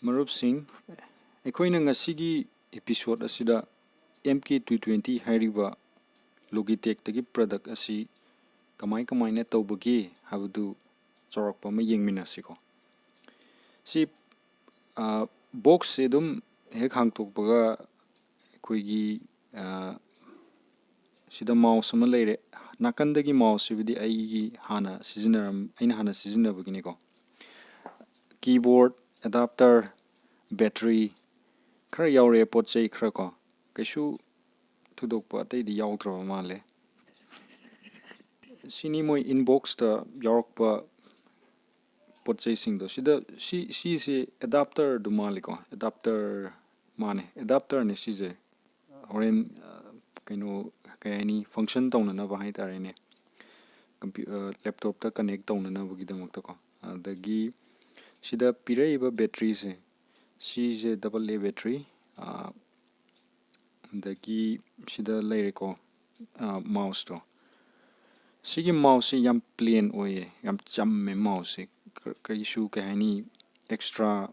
Marupsing, aikoina ngasigi episode asida MK220 Hairiba logitech tagi product asi kmaina tawbagi habadu charakpa ma yengminasi ko. Si box se dum hek hangtokpaga aikoigi sida mouse ama leire nakandagi mouse sibidi aigi aina hana sijinarabagini ko. Keyboard, adapter, battery, khra yaure potchai khra ko kaishu thudokpa ataidi yaudra male. Sini moi inbox ta yaurokpa potchai singdo sida si se adapter du male ko. Adapter ne si je horen kaino kayani function tawna na ba haitare ne laptop ta connect tawna na bagidamukta ko. Dagi sida piraiba battery se CJ AA battery dagi sida leire ko mouse to sigi mouse yam plain oye yam chamme mouse kaishu kahani extra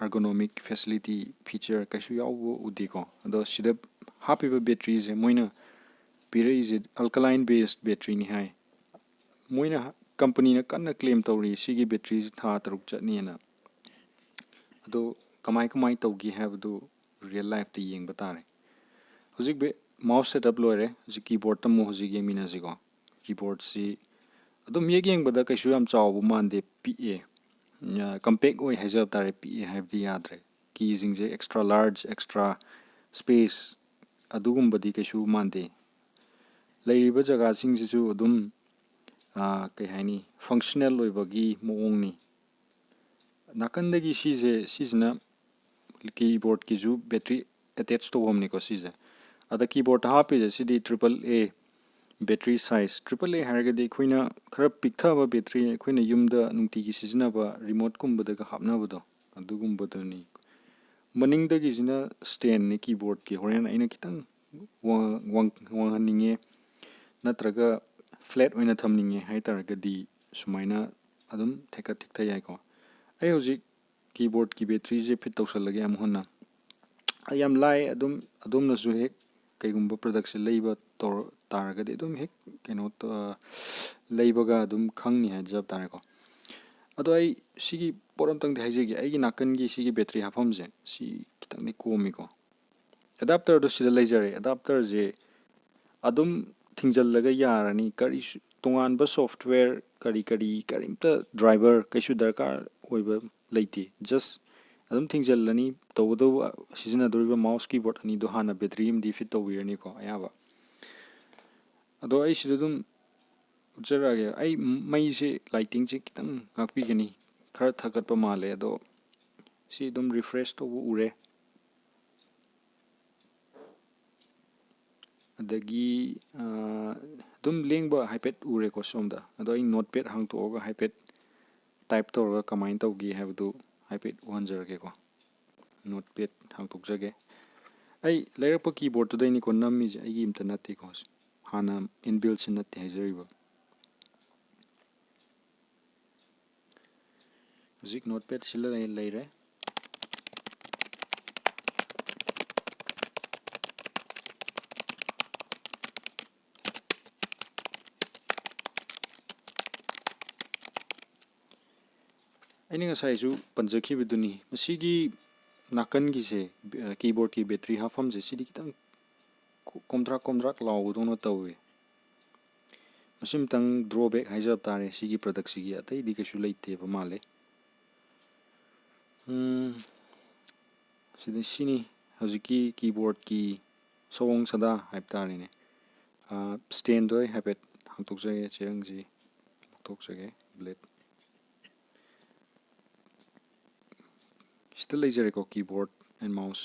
ergonomic facility feature kaishu yawo udiko ado sida happy battery se moina pirai is alkaline based battery ni hai moina company na kanna claim tawri sigi battery tha taruk chani na ado kamai tawgi habdu real life te yeng batare hujik be mouse setup loire ji keyboard tamu hujik yengminasi ko keyboard si adum yeng bada kaishu yam chawbu mande PA compact oi hajab tare PA habdi yadre keysing je extra large extra space adugum badi kaishu mande leiriba jaga sing jisu adum kai haini functional oibagi mawong ni nakandagi sijna keyboard ki ju battery attached to homni ko sije ada keyboard happy je sidi AAA battery size AAA hargadi khoina khara piktha ba battery khoina yumda nungti ki sijna ba remote kumba daga hapna bado adugum badani maning dagi jina stand ni keyboard ki horen aina kitang wang haninge natraga flat oina thamninge haitaragadi sumaina adum theka thikta yai ko ai hojik keyboard ki battery je fit tawsalage am honna ayam lai adum na su hek kaigumba production leiba tor taragadi adum hek kaino to leibaga adum khangni ha jab tare ko ado ai sigi poram tang de haijegi ai nakan gi sigi battery hafam je si kitang ni komi ko adapter do sida leijare adapter je adum thingjal laga yarani kari tongan ba software karimta driver kaishu darkar oiba leiti just adum thingjal lani tawdo sijina doriba mouse keyboard ani do hana battery imdi fit tawirani ko ayaba ado ai sidum jarage ai mai se lighting je kitang ngakpi gani khar thakat pa male ado si dum refresh to ure adagi dum lengba hyped ure ko somda ado ai notepad hang to ga hyped type to ga kamain tawgi habdu hyped wanjarge ko notepad hang tokjage ai leirakpa keyboard to dai ni ko nammi je ai gi imta natti ko hana inbuilt sin natti hajariba music notepad sila leire aini ngasai ju panjaki biduni masigi nakan gi se keyboard ki battery hafam je sidi kitang komdrak law dono tawe masim tang drawback haijab tare sigi product sigi atai di kaishu leite ba male sida sini hojiki keyboard ki sawong sada haip tare ne stand doi habet hangtok jage cherangji tok jage blade still laser ko keyboard and mouse